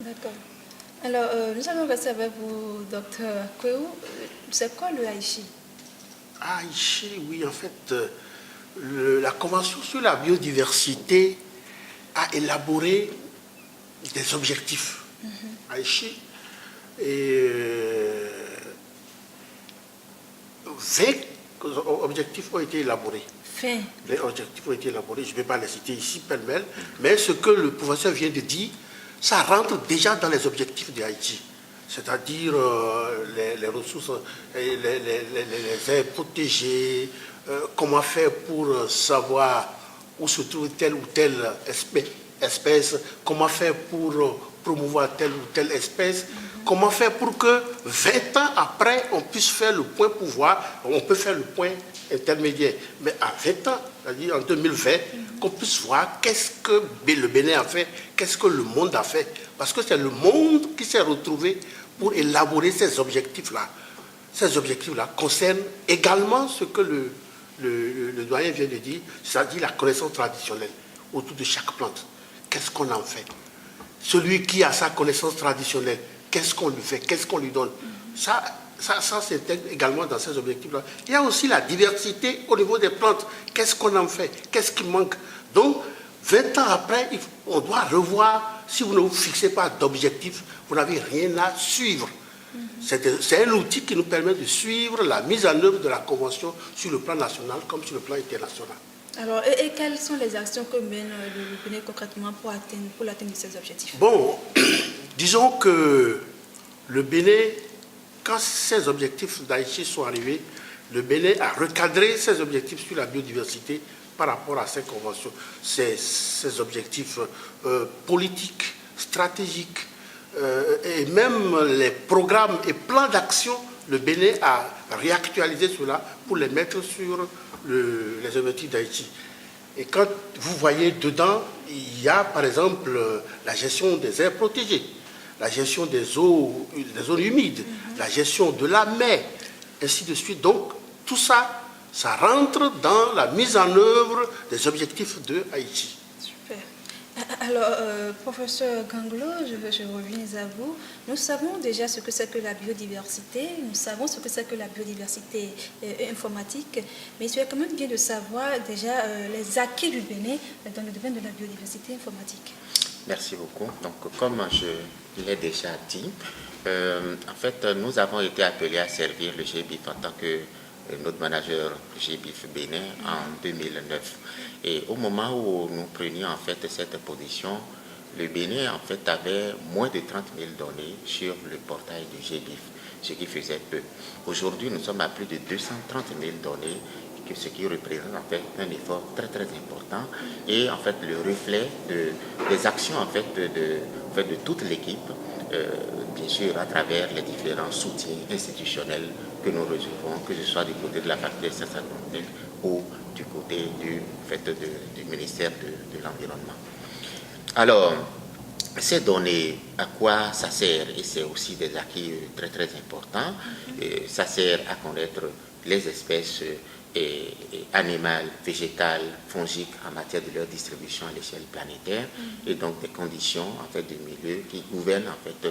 D'accord. Alors, nous allons rester avec vous, docteur Kwewu. C'est quoi le Aichi? Aichi, oui, en fait, la Convention sur la biodiversité a élaboré des objectifs. Aichi, et 20 objectifs ont été élaborés. Les objectifs ont été élaborés, je ne vais pas les citer ici pêle-mêle, mais ce que le professeur vient de dire, ça rentre déjà dans les objectifs de Haïti. C'est-à-dire les ressources, les aires protégées, comment faire pour savoir où se trouve telle ou telle espèce, comment faire pour promouvoir telle ou telle espèce, comment faire pour que 20 ans après, on puisse faire le point pouvoir, on peut faire le point intermédiaire. Mais à 20 ans, c'est-à-dire en 2020, qu'on puisse voir qu'est-ce que le Bénin a fait, qu'est-ce que le monde a fait. Parce que c'est le monde qui s'est retrouvé pour élaborer ces objectifs-là. Ces objectifs-là concernent également ce que le doyen vient de dire, c'est-à-dire la connaissance traditionnelle autour de chaque plante. Qu'est-ce qu'on en fait? Celui qui a sa connaissance traditionnelle, qu'est-ce qu'on lui fait? Qu'est-ce qu'on lui donne? Ça s'intègre également dans ces objectifs-là. Il y a aussi la diversité au niveau des plantes. Qu'est-ce qu'on en fait? Qu'est-ce qui manque? Donc, 20 ans après, on doit revoir. Si vous ne vous fixez pas d'objectifs, vous n'avez rien à suivre. C'est un outil qui nous permet de suivre la mise en œuvre de la Convention sur le plan national comme sur le plan international. Alors, et quelles sont les actions que mène le Bénin concrètement pour l'atteinte de ces objectifs? Bon, disons que le Bénin, quand ces objectifs d'Haïti sont arrivés, le Bénin a recadré ses objectifs sur la biodiversité par rapport à ces conventions, ces objectifs politiques, stratégiques, et même les programmes et plans d'action, le Bénin a réactualisé cela pour les mettre sur les objectifs d'Haïti. Et quand vous voyez dedans, il y a par exemple la gestion des aires protégées, la gestion des zones humides, la gestion de la mer, ainsi de suite. Donc tout ça, ça rentre dans la mise en œuvre des objectifs de Haïti. Super. Alors, professeur Ganglo, je reviens à vous. Nous savons déjà ce que c'est que la biodiversité, nous savons ce que c'est que la biodiversité informatique, mais il serait quand même bien de savoir déjà les acquis du Bénin dans le domaine de la biodiversité informatique. Merci beaucoup. Donc, comme je l'ai déjà dit, en fait, nous avons été appelés à servir le GBIF en tant que notre manager GBIF Bénin en 2009. Et au moment où nous prenions en fait cette position, le Bénin en fait avait moins de 30 000 données sur le portail du GBIF, ce qui faisait peu. Aujourd'hui, nous sommes à plus de 230 000 données, ce qui représente en fait un effort très important et en fait le reflet des actions en fait de toute l'équipe, bien sûr à travers les différents soutiens institutionnels que nous recevons, que ce soit du côté de la faculté de sciences agronomiques ou du côté du ministère de l'Environnement. Alors, ces données, à quoi ça sert? Et c'est aussi des acquis très importants. Ça sert à connaître les espèces animales, végétales, fongiques en matière de leur distribution à l'échelle planétaire et donc des conditions en fait, du milieu qui gouvernent en fait,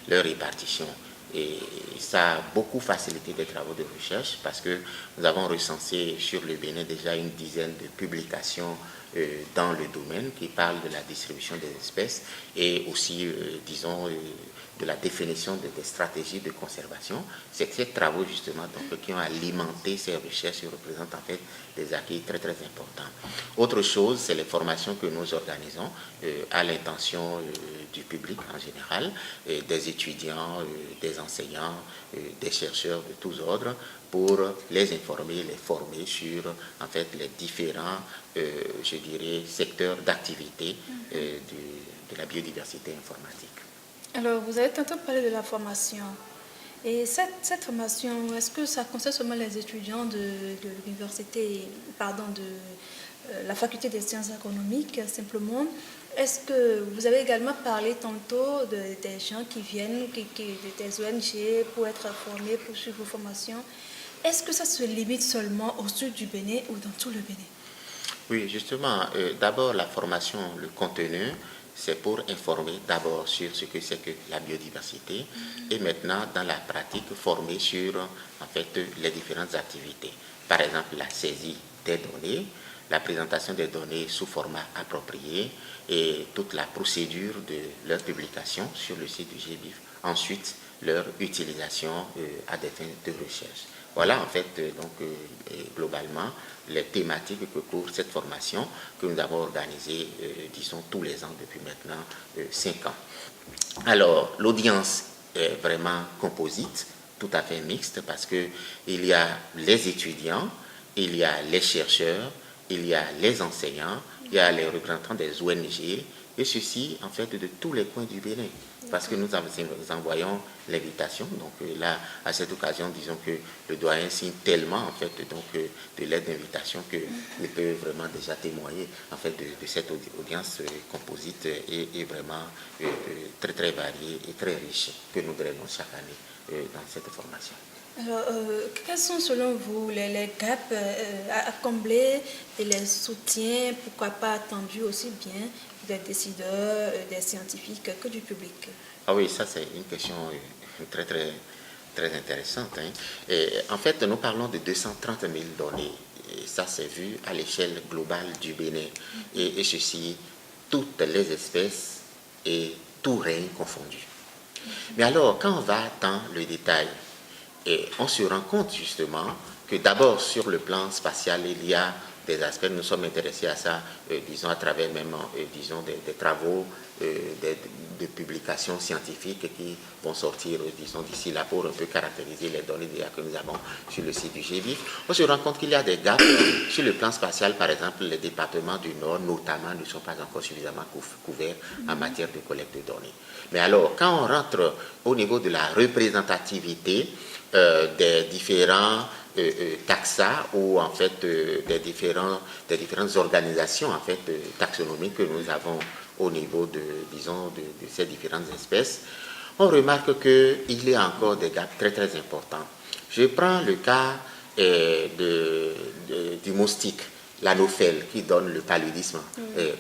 leur répartition. Et ça a beaucoup facilité des travaux de recherche parce que nous avons recensé sur le Bénin déjà une dizaine de publications dans le domaine qui parlent de la distribution des espèces et aussi, disons, de la définition des stratégies de conservation. C'est ces travaux justement donc, qui ont alimenté ces recherches et représentent en fait des acquis très importants. Autre chose, c'est les formations que nous organisons à l'intention du public en général, des étudiants, des enseignants, des chercheurs de tous ordres, pour les informer, les former sur en fait les différents, je dirais, secteurs d'activité de la biodiversité informatique. Alors, vous avez tantôt parlé de la formation. Et cette formation, est-ce que ça concerne seulement les étudiants de l'université, pardon, de la faculté des sciences agronomiques, simplement? Est-ce que vous avez également parlé tantôt des gens qui viennent, des ONG, pour être formés, pour suivre vos formations? Est-ce que ça se limite seulement au sud du Bénin ou dans tout le Bénin? Oui, justement, d'abord la formation, le contenu, c'est pour informer d'abord sur ce que c'est que la biodiversité et maintenant, dans la pratique, former sur en fait, les différentes activités. Par exemple, la saisie des données, la présentation des données sous format approprié et toute la procédure de leur publication sur le site du GBIF. Ensuite, leur utilisation à des fins de recherche. Voilà en fait globalement les thématiques que couvre cette formation que nous avons organisée, disons, tous les ans depuis maintenant 5 ans. Alors, l'audience est vraiment composite, tout à fait mixte, parce qu'il y a les étudiants, il y a les chercheurs, il y a les enseignants, il y a les représentants des ONG, et ceci en fait de tous les coins du Bénin. Parce que nous envoyons l'invitation. Donc là, à cette occasion, disons que le doyen signe tellement en fait de l'aide d'invitation qu'il peut vraiment déjà témoigner en fait de cette audience composite et vraiment très très variée et très riche que nous drainons chaque année dans cette formation. Alors, quels sont selon vous les gaps à combler et les soutiens, pourquoi pas attendus aussi bien des décideurs, des scientifiques que du public? Ah oui, ça c'est une question très très très intéressante. Hein. Et, en fait, nous parlons de 230 000 données. Et ça c'est vu à l'échelle globale du Bénin. Et ceci, toutes les espèces et tout règne confondu. Mais alors, quand on va dans le détail, et on se rend compte justement que d'abord sur le plan spatial, il y a des aspects, nous sommes intéressés à ça, disons à travers même, disons des travaux, de publications scientifiques qui vont sortir, disons d'ici là pour un peu caractériser les données que nous avons sur le site du GBIF. On se rend compte qu'il y a des gaps sur le plan spatial, par exemple, les départements du Nord notamment ne sont pas encore suffisamment couverts en matière de collecte de données. Mais alors, quand on rentre au niveau de la représentativité, des différents taxa ou en fait des différentes organisations en fait taxonomiques que nous avons au niveau de ces différentes espèces, on remarque qu'il y a encore des gaps très très importants. Je prends le cas du moustique, l'anophèle, qui donne le paludisme,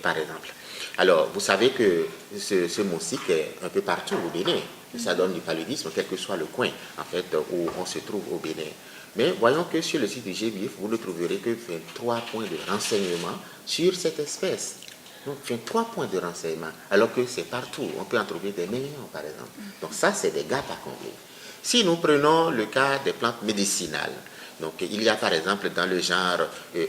par exemple. Alors, vous savez que ce moustique est un peu partout au Bénin. Ça donne du paludisme, quel que soit le coin, en fait, où on se trouve au Bénin. Mais voyons que sur le site du GBIF, vous ne trouverez que 23 points de renseignement sur cette espèce. Donc, 23 points de renseignement, alors que c'est partout. On peut en trouver des millions, par exemple. Donc, ça, c'est des gaps à combler. Si nous prenons le cas des plantes médicinales, donc il y a par exemple dans le genre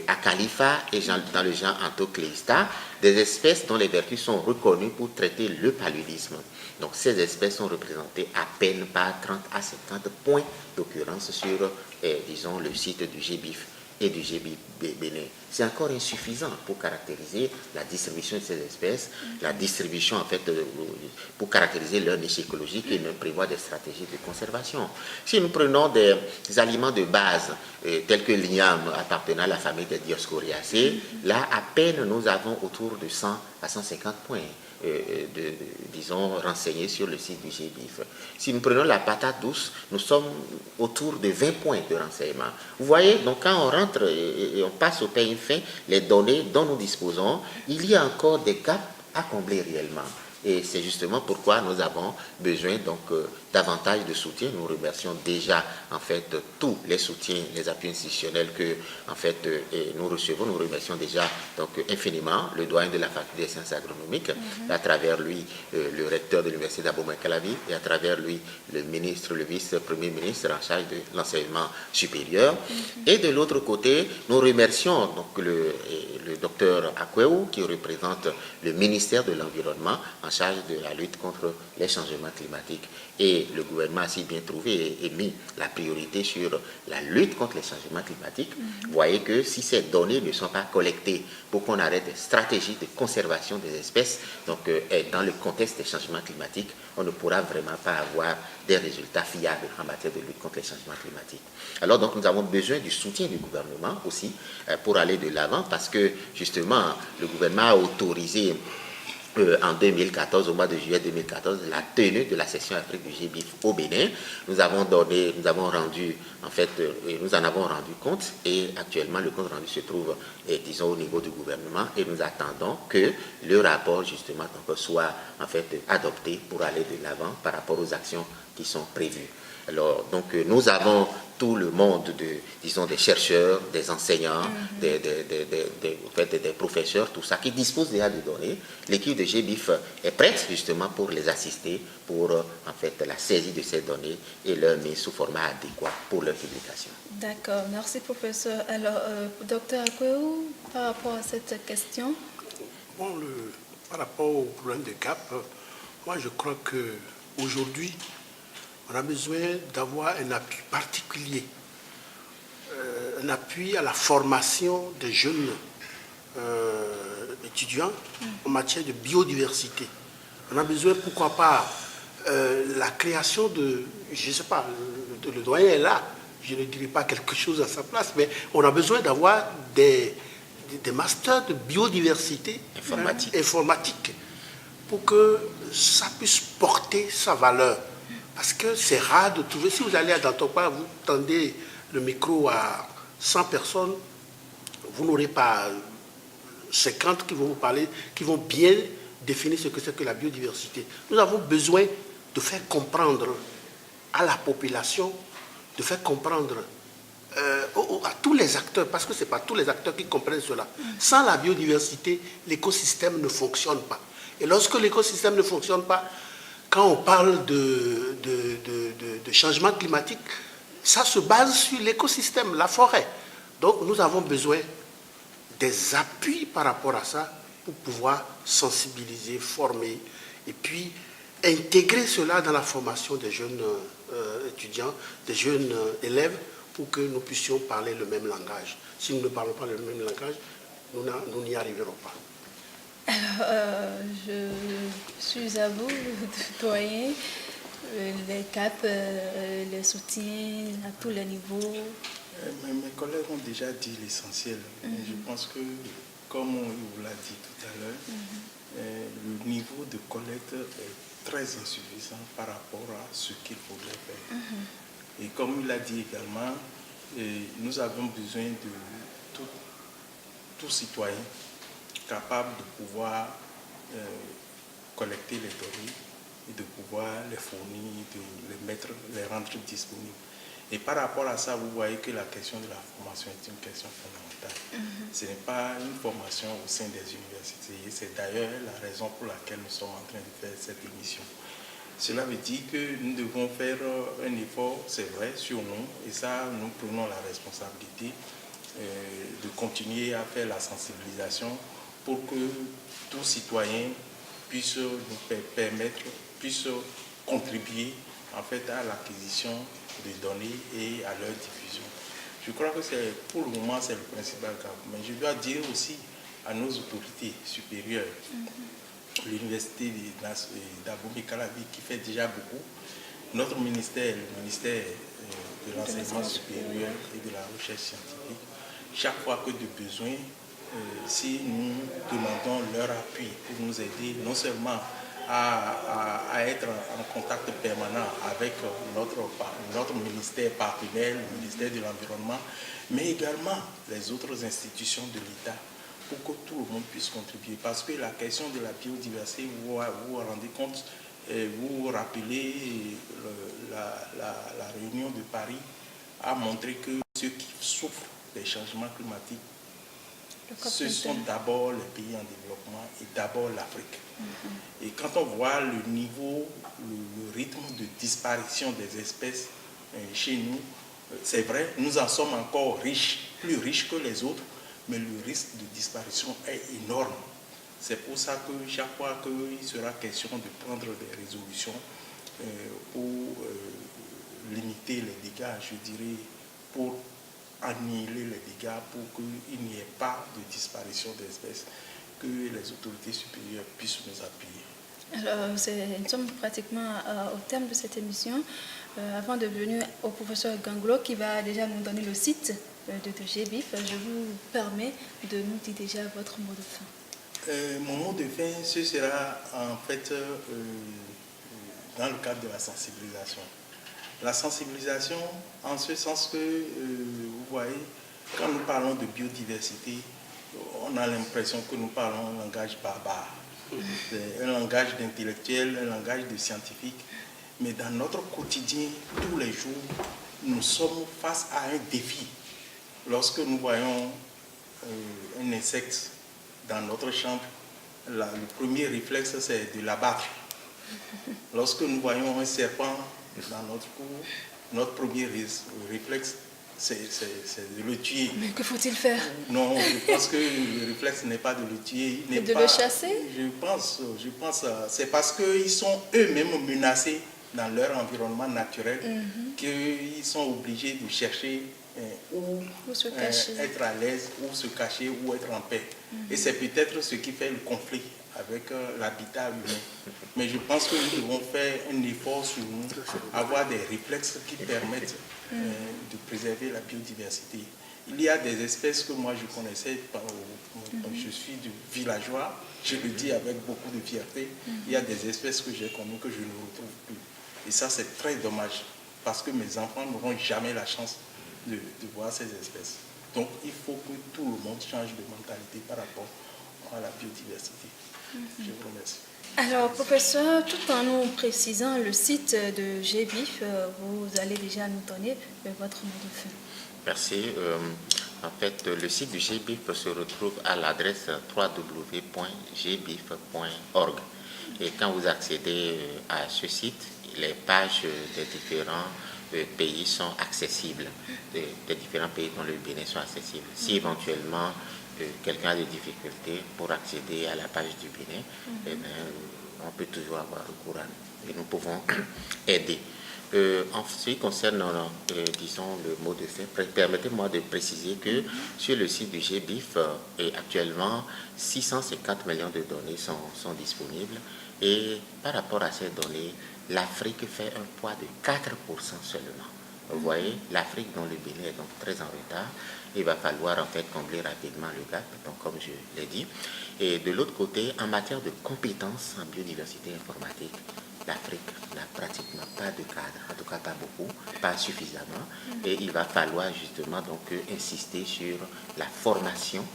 Acalifa et dans le genre Anthocleista des espèces dont les vertus sont reconnues pour traiter le paludisme. Donc ces espèces sont représentées à peine par 30 à 70 points d'occurrence sur, disons, le site du GBIF et du GBIF Bénin. C'est encore insuffisant pour caractériser la distribution de ces espèces, la distribution en fait pour caractériser leur niche écologique et même prévoir des stratégies de conservation. Si nous prenons des aliments de base tels que l'igname appartenant à la famille des Dioscoriacées, là à peine nous avons autour de 100 à 150 points. Disons, renseignés sur le site du GBIF. Si nous prenons la patate douce, nous sommes autour de 20 points de renseignement. Vous voyez, donc quand on rentre et on passe au peigne fin, les données dont nous disposons, il y a encore des gaps à combler réellement. Et c'est justement pourquoi nous avons besoin donc davantage de soutien. Nous remercions déjà en fait tous les soutiens, les appuis institutionnels que en fait nous recevons. Nous remercions déjà donc infiniment le doyen de la faculté des sciences agronomiques, à travers lui le recteur de l'université d'Abomey-Calavi et à travers lui le ministre, le vice-premier ministre en charge de l'enseignement supérieur. Et de l'autre côté, nous remercions donc le docteur Akweu qui représente le ministère de l'Environnement en charge de la lutte contre les changements climatiques. Et le gouvernement a si bien trouvé et mis la priorité sur la lutte contre les changements climatiques. Vous voyez que si ces données ne sont pas collectées pour qu'on arrête des stratégies de conservation des espèces, donc dans le contexte des changements climatiques, on ne pourra vraiment pas avoir des résultats fiables en matière de lutte contre les changements climatiques. Alors donc nous avons besoin du soutien du gouvernement aussi pour aller de l'avant parce que justement le gouvernement a autorisé en 2014, au mois de juillet 2014, la tenue de la session Afrique du GBIF au Bénin. Nous en avons rendu compte et actuellement le compte rendu se trouve, disons, au niveau du gouvernement et nous attendons que le rapport justement soit en fait adopté pour aller de l'avant par rapport aux actions qui sont prévues. Alors, donc, nous avons tout le monde, disons, des chercheurs, des enseignants, des professeurs, tout ça, qui disposent déjà de données. L'équipe de GBIF est prête, justement, pour les assister, pour, en fait, la saisie de ces données et leur mise sous format adéquat pour leur publication. D'accord, merci, professeur. Alors, docteur Akweu, par rapport à cette question? Bon, par rapport au problème de GAP, moi, je crois qu'aujourd'hui, on a besoin d'avoir un appui particulier, un appui à la formation des jeunes étudiants en matière de biodiversité. On a besoin, pourquoi pas, la création de, je ne sais pas, le doyen est là, je ne dirai pas quelque chose à sa place, mais on a besoin d'avoir des masters de biodiversité informatique pour que ça puisse porter sa valeur. Parce que c'est rare de trouver, si vous allez à Dantopa, vous tendez le micro à 100 personnes, vous n'aurez pas 50 qui vont vous parler, qui vont bien définir ce que c'est que la biodiversité. Nous avons besoin de faire comprendre à la population, de faire comprendre à tous les acteurs, parce que ce n'est pas tous les acteurs qui comprennent cela. Sans la biodiversité, l'écosystème ne fonctionne pas. Et lorsque l'écosystème ne fonctionne pas, quand on parle de changement climatique, ça se base sur l'écosystème, la forêt. Donc nous avons besoin des appuis par rapport à ça pour pouvoir sensibiliser, former et puis intégrer cela dans la formation des jeunes étudiants, des jeunes élèves pour que nous puissions parler le même langage. Si nous ne parlons pas le même langage, nous n'y arriverons pas. Alors, je suis à vous, doyen, les CAP, les soutiens à tous les niveaux. Mes collègues ont déjà dit l'essentiel. Je pense que, comme on vous l'a dit tout à l'heure, le niveau de collecte est très insuffisant par rapport à ce qu'il faudrait faire. Et comme il l'a dit également, nous avons besoin de tout citoyen capable de pouvoir collecter les données et de pouvoir les fournir, de les rendre disponibles. Et par rapport à ça, vous voyez que la question de la formation est une question fondamentale. Ce n'est pas une formation au sein des universités. C'est d'ailleurs la raison pour laquelle nous sommes en train de faire cette émission. Cela veut dire que nous devons faire un effort, c'est vrai, sur nous, et ça, nous prenons la responsabilité de continuer à faire la sensibilisation pour que tout citoyen puisse nous permettre, puisse contribuer en fait à l'acquisition des données et à leur diffusion. Je crois que pour le moment c'est le principal cas. Mais je dois dire aussi à nos autorités supérieures, l'université d'Abomey-Calavi qui fait déjà beaucoup, notre ministère, le ministère de l'enseignement supérieur et de la recherche scientifique, chaque fois que de besoin, si nous demandons leur appui pour nous aider, non seulement à être en contact permanent avec notre ministère partenaire, le ministère de l'Environnement, mais également les autres institutions de l'État, pour que tout le monde puisse contribuer. Parce que la question de la biodiversité, vous vous rendez compte, vous vous rappelez, la réunion de Paris a montré que ceux qui souffrent des changements climatiques, ce sont d'abord les pays en développement et d'abord l'Afrique. Et quand on voit le niveau, le rythme de disparition des espèces chez nous, c'est vrai, nous en sommes encore riches, plus riches que les autres, mais le risque de disparition est énorme. C'est pour ça que chaque fois qu'il sera question de prendre des résolutions pour limiter les dégâts, je dirais, pour annihiler les dégâts, pour qu'il n'y ait pas de disparition d'espèces, que les autorités supérieures puissent nous appuyer. Alors, nous sommes pratiquement au terme de cette émission. Avant de venir au professeur Ganglo qui va déjà nous donner le site de GBIF, je vous permets de nous dire déjà votre mot de fin. Mon mot de fin, ce sera en fait dans le cadre de la sensibilisation. La sensibilisation en ce sens que, vous voyez, quand nous parlons de biodiversité, on a l'impression que nous parlons un langage barbare. C'est un langage d'intellectuel, un langage de scientifique. Mais dans notre quotidien, tous les jours, nous sommes face à un défi. Lorsque nous voyons un insecte dans notre chambre, le premier réflexe, c'est de l'abattre. Lorsque nous voyons un serpent dans notre cour, notre premier réflexe, c'est de le tuer. Mais que faut-il faire? Non, je pense que le réflexe n'est pas de le tuer. Mais de le chasser? Je pense, c'est parce qu'ils sont eux-mêmes menacés dans leur environnement naturel qu'ils sont obligés de chercher où se cacher, être à l'aise, où se cacher, où être en paix. Et c'est peut-être ce qui fait le conflit avec l'habitat humain. Mais je pense que nous devons faire un effort sur nous, avoir des réflexes qui permettent de préserver la biodiversité. Il y a des espèces que moi je connaissais, je suis du villageois, je le dis avec beaucoup de fierté, il y a des espèces que j'ai connues que je ne retrouve plus. Et ça c'est très dommage, parce que mes enfants n'auront jamais la chance de voir ces espèces. Donc il faut que tout le monde change de mentalité par rapport à la biodiversité. Je vous remercie. Alors, professeur, tout en nous précisant le site de GBIF, vous allez déjà nous donner votre mot de fin. Merci. En fait, le site du GBIF se retrouve à l'adresse www.gbif.org. Et quand vous accédez à ce site, les pages des différents pays sont accessibles. Des différents pays dont le Bénin sont accessibles. Si éventuellement quelqu'un a des difficultés pour accéder à la page du Bénin, eh bien, on peut toujours avoir recours à nous et nous pouvons aider. En ce qui concerne, disons, le mot de fin, permettez-moi de préciser que sur le site du GBIF, actuellement, 650 millions de données sont disponibles. Et par rapport à ces données, l'Afrique fait un poids de 4% seulement. Vous voyez, l'Afrique dont le Bénin est donc très en retard. Il va falloir en fait combler rapidement le gap, donc comme je l'ai dit. Et de l'autre côté, en matière de compétences en biodiversité informatique, l'Afrique n'a pratiquement pas de cadre, en tout cas pas beaucoup, pas suffisamment. Et il va falloir justement donc insister sur la formation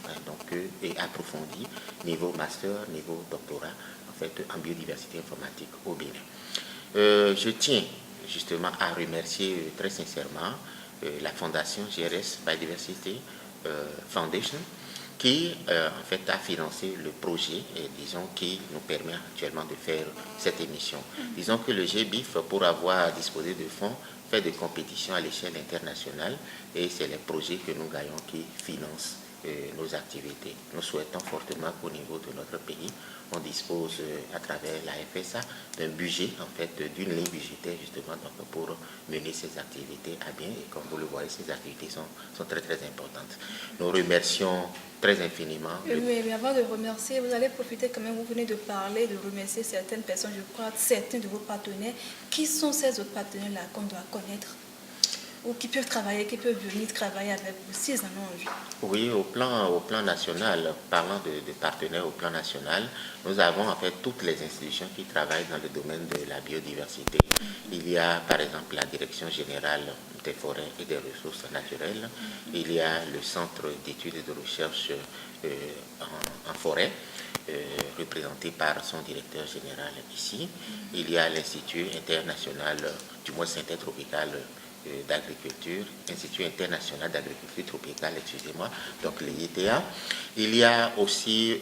et approfondie, niveau master, niveau doctorat, en fait, en biodiversité informatique au Bénin. Je tiens justement à remercier très sincèrement la fondation GRS Biodiversity Foundation qui en fait a financé le projet et disons qui nous permet actuellement de faire cette émission. Disons que le GBIF, pour avoir disposé de fonds, fait des compétitions à l'échelle internationale et c'est les projets que nous gagnons qui financent nos activités. Nous souhaitons fortement qu'au niveau de notre pays, on dispose à travers la FSA d'un budget, en fait, d'une ligne budgétaire justement donc, pour mener ces activités à bien. Et comme vous le voyez, ces activités sont très très importantes. Nous remercions très infiniment. Mais avant de remercier, vous allez profiter quand même, vous venez de parler, de remercier certaines personnes, je crois, certains de vos partenaires. Qui sont ces autres partenaires-là qu'on doit connaître? Ou qui peuvent travailler, qui peuvent venir travailler avec vous, s'ils en ont envie? Oui, au plan national, parlant de partenaires au plan national, nous avons en fait toutes les institutions qui travaillent dans le domaine de la biodiversité. Il y a par exemple la Direction générale des forêts et des ressources naturelles, il y a le Centre d'études et de recherche en forêt, représenté par son directeur général ici. Il y a l'Institut international, du moins intertropical d'agriculture, Institut international d'agriculture tropicale, excusez-moi, donc l'IITA. Il y a aussi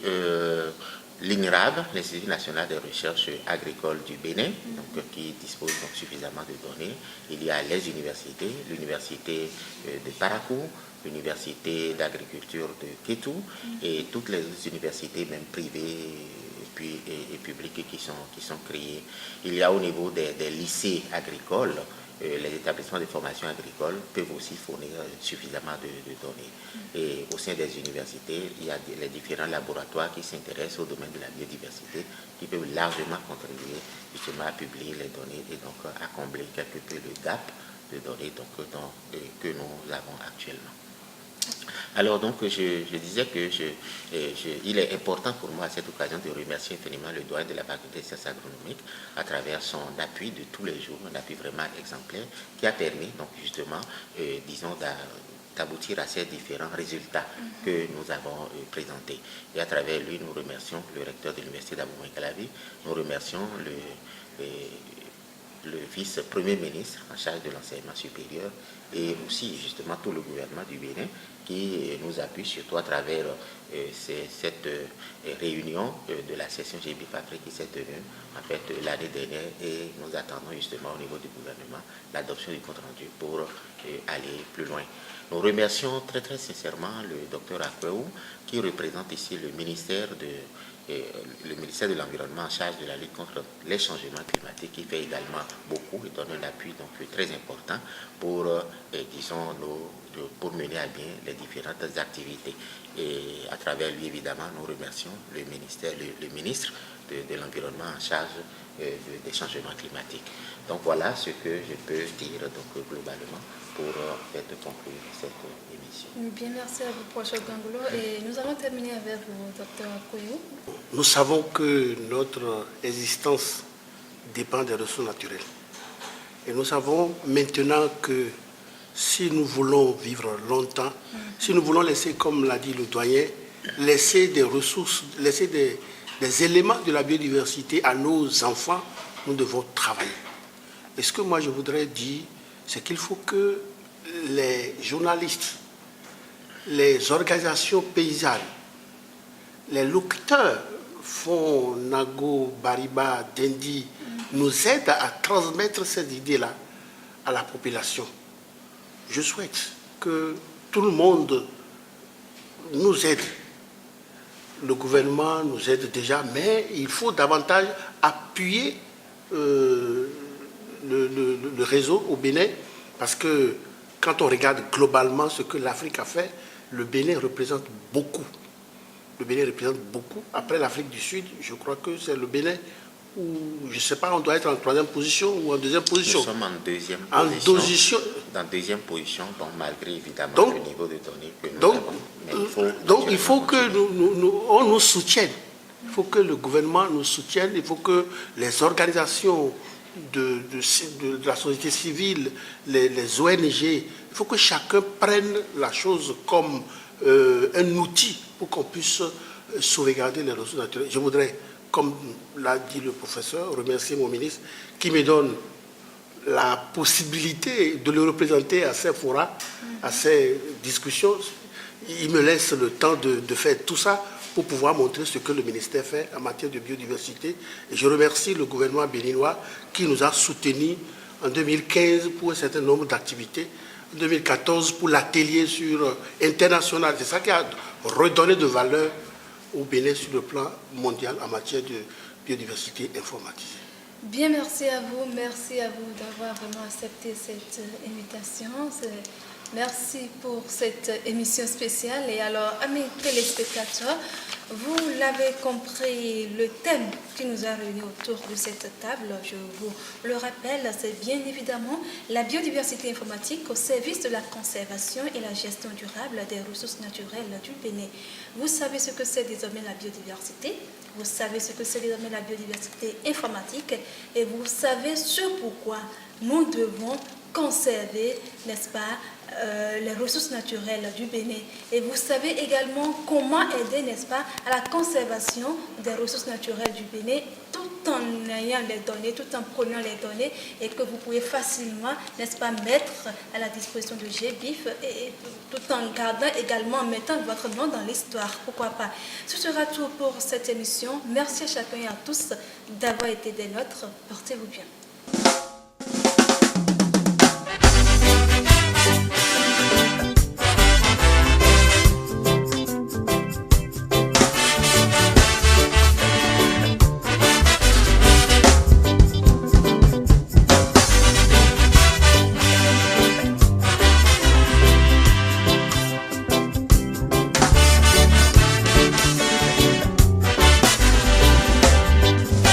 l'INRAB, l'Institut national de recherche agricole du Bénin, donc, qui dispose donc suffisamment de données. Il y a les universités, l'université de Parakou, l'université d'agriculture de Kétou et toutes les autres universités, même privées et publiques qui sont créées. Il y a au niveau des lycées agricoles, les établissements de formation agricole peuvent aussi fournir suffisamment de données. Et au sein des universités, il y a les différents laboratoires qui s'intéressent au domaine de la biodiversité qui peuvent largement contribuer justement à publier les données et donc à combler quelque peu le gap de données que nous avons actuellement. Alors donc je disais que il est important pour moi à cette occasion de remercier infiniment le doyen de la faculté des sciences agronomiques à travers son appui de tous les jours, un appui vraiment exemplaire qui a permis donc justement, disons, d'aboutir à ces différents résultats que nous avons présentés. Et à travers lui, nous remercions le recteur de l'université d'Abomey-Calavi, nous remercions le vice-premier ministre en charge de l'enseignement supérieur et aussi justement tout le gouvernement du Bénin qui nous appuie surtout à travers cette réunion de la session GBIF Afrique qui s'est tenue en fait l'année dernière, et nous attendons justement au niveau du gouvernement l'adoption du compte rendu pour aller plus loin. Nous remercions très très sincèrement le docteur Akweou qui représente ici le ministère de l'Environnement en charge de la lutte contre les changements climatiques, qui fait également beaucoup et donne un appui donc très important pour, disons, pour mener à bien les différentes activités. Et à travers lui, évidemment, nous remercions le ministre de l'Environnement en charge des changements climatiques. Donc voilà ce que je peux dire donc, globalement pour conclure cette émission. Bien, merci à vous, professeur Gangolo. Et nous allons terminer avec vous, docteur Akweou. Nous savons que notre existence dépend des ressources naturelles. Et nous savons maintenant que si nous voulons vivre longtemps, si nous voulons laisser, comme l'a dit le doyen, laisser des ressources, laisser des éléments de la biodiversité à nos enfants, nous devons travailler. Et ce que moi je voudrais dire, c'est qu'il faut que les journalistes, les organisations paysannes, les locuteurs, Fon, Nago, Bariba, Dendi, nous aident à transmettre ces idées-là à la population. Je souhaite que tout le monde nous aide. Le gouvernement nous aide déjà, mais il faut davantage appuyer le réseau au Bénin, parce que quand on regarde globalement ce que l'Afrique a fait, le Bénin représente beaucoup. Le Bénin représente beaucoup. Après l'Afrique du Sud, je crois que c'est le Bénin où, je ne sais pas, on doit être en troisième position ou en deuxième position. Nous sommes en deuxième position. En deuxième position, donc malgré évidemment le niveau de données que nous avons. Donc il faut que on nous soutienne. Il faut que le gouvernement nous soutienne. Il faut que les organisations de la société civile, les ONG, il faut que chacun prenne la chose comme un outil pour qu'on puisse sauvegarder les ressources naturelles. Je voudrais, comme l'a dit le professeur, remercier mon ministre qui me donne la possibilité de le représenter à ces forats, à ces discussions. Il me laisse le temps de faire tout ça pour pouvoir montrer ce que le ministère fait en matière de biodiversité. Et je remercie le gouvernement béninois qui nous a soutenus en 2015 pour un certain nombre d'activités, en 2014 pour l'atelier international. C'est ça qui a redonné de valeur au Bénin sur le plan mondial en matière de biodiversité informatisée. Bien, merci à vous d'avoir vraiment accepté cette invitation. Merci pour cette émission spéciale. Et alors, amis téléspectateurs, vous l'avez compris, le thème qui nous a réunis autour de cette table, je vous le rappelle, c'est bien évidemment la biodiversité informatique au service de la conservation et la gestion durable des ressources naturelles du Bénin. Vous savez ce que c'est désormais la biodiversité, vous savez ce que c'est désormais la biodiversité informatique, et vous savez ce pourquoi nous devons conserver, n'est-ce pas, les ressources naturelles du Bénin. Et vous savez également comment aider, n'est-ce pas, à la conservation des ressources naturelles du Bénin, tout en ayant les données, tout en prenant les données, et que vous pouvez facilement, n'est-ce pas, mettre à la disposition de GBIF, et tout en gardant également, en mettant votre nom dans l'histoire. Pourquoi pas. Ce sera tout pour cette émission. Merci à chacun et à tous d'avoir été des nôtres. Portez-vous bien.